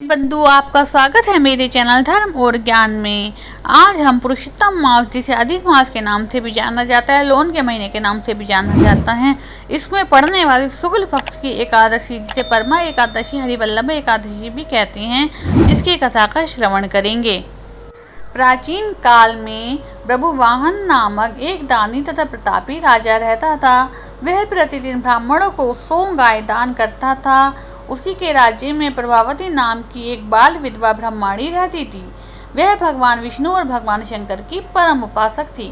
बंधु, आपका स्वागत है मेरे चैनल धर्म और ज्ञान में। आज हम पुरुषोत्तम मास, जिसे अधिक मास के नाम से भी जाना जाता है, लोन के महीने के नाम से भी जाना जाता है, इसमें पड़ने वाली शुक्ल पक्ष की एकादशी, जिसे परमा एकादशी, हरिवल्लभ एकादशी भी कहते हैं, इसकी कथा का श्रवण करेंगे। प्राचीन काल में प्रभुवाहन नामक एक दानी तथा प्रतापी राजा रहता था। वह प्रतिदिन ब्राह्मणों को 100 गाय दान करता था। उसी के राज्य में प्रभावती नाम की एक बाल विधवा ब्रह्मणी रहती थी। वह भगवान विष्णु और भगवान शंकर की परम उपासक थी।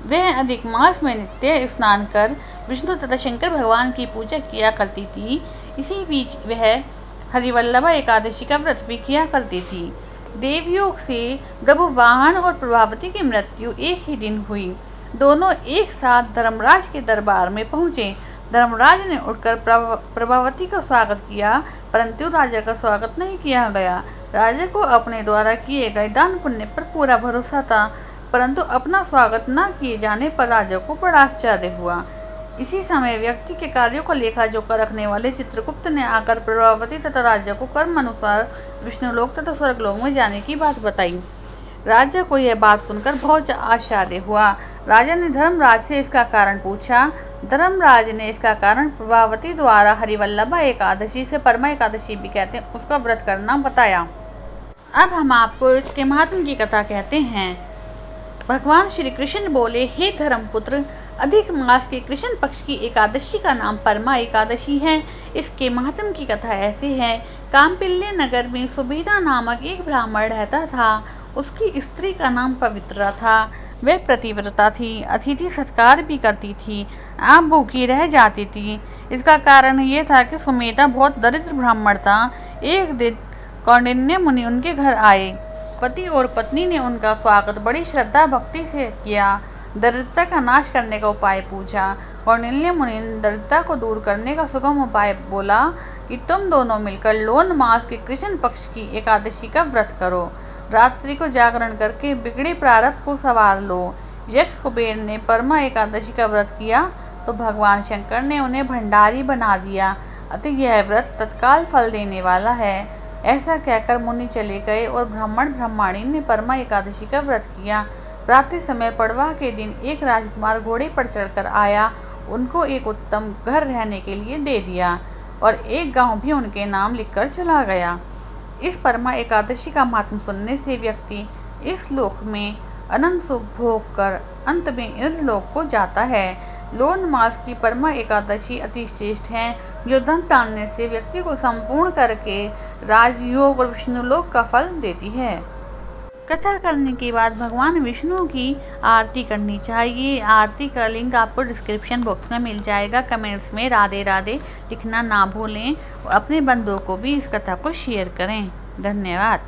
वह अधिक मास में नित्य स्नान कर विष्णु तथा शंकर भगवान की पूजा किया करती थी। इसी बीच वह हरिवल्लभ एकादशी का व्रत भी किया करती थी। देवयोग से प्रभुवाहन और प्रभावती की मृत्यु एक ही दिन हुई। दोनों एक साथ धर्मराज के दरबार में पहुँचे। धर्मराज ने उठकर प्रभावती का स्वागत किया, परंतु राजा का स्वागत नहीं किया गया। राजा को अपने द्वारा किए गए दान पुण्य पर पूरा भरोसा था, परंतु अपना स्वागत न किए जाने पर राजा को बड़ा आश्चर्य हुआ। इसी समय व्यक्ति के कार्यों का लेखा जोखा रखने वाले चित्रगुप्त ने आकर प्रभावती तथा राजा को कर्म अनुसार विष्णुलोक तथा स्वर्गलोक में जाने की बात बताई। राजा को यह बात सुनकर बहुत आश्चर्य हुआ। राजा ने धर्मराज से इसका कारण पूछा। धर्मराज ने इसका कारण प्रभावती द्वारा हरिवल्लभ एकादशी, से परमा एकादशी भी कहते हैं, उसका व्रत करना बताया। अब हम आपको इसके महात्म की कथा कहते हैं। भगवान श्री कृष्ण बोले, हे धर्मपुत्र, अधिक मास के कृष्ण पक्ष की एकादशी का नाम परमा एकादशी है। इसके महात्म की कथा ऐसे है। कामपिल्य नगर में सुबेदा नामक एक ब्राह्मण रहता था। उसकी स्त्री का नाम पवित्रा था। वह प्रतिव्रता थी, अतिथि सत्कार भी करती थी, आप भूखी रह जाती थी। इसका कारण ये था कि सुमेधा बहुत दरिद्र ब्राह्मण था। एक दिन कौंडिन्य मुनि उनके घर आए। पति और पत्नी ने उनका स्वागत बड़ी श्रद्धा भक्ति से किया। दरिद्रता का नाश करने का उपाय पूछा। कौंडिन्य मुनि ने दरिद्रता को दूर करने का सुगम उपाय बोला कि तुम दोनों मिलकर लोन मास के कृष्ण पक्ष की एकादशी का व्रत करो। रात्रि को जागरण करके बिगड़े प्रारब्ध को संवार लो। यक्ष कुबेर ने परमा एकादशी का व्रत किया तो भगवान शंकर ने उन्हें भंडारी बना दिया, अतः यह व्रत तत्काल फल देने वाला है। ऐसा कहकर मुनि चले गए और ब्राह्मण ब्राह्मणी ने परमा एकादशी का व्रत किया। प्रातः समय पड़वा के दिन एक राजकुमार घोड़े पर चढ़कर आया। उनको एक उत्तम घर रहने के लिए दे दिया और एक गांव भी उनके नाम लिखकर चला गया। इस परमा एकादशी का महात्म सुनने से व्यक्ति इस लोक में अनंत सुख भोग कर अंत में इंद्रलोक को जाता है। लोन मास की परमा एकादशी अति श्रेष्ठ है, जो धन दान से व्यक्ति को संपूर्ण करके राजयोग और विष्णुलोक का फल देती है। कथा करने के बाद भगवान विष्णु की आरती करनी चाहिए। आरती का लिंक आपको डिस्क्रिप्शन बॉक्स में मिल जाएगा। कमेंट्स में राधे राधे लिखना ना भूलें और अपने बंधुओं को भी इस कथा को शेयर करें। धन्यवाद।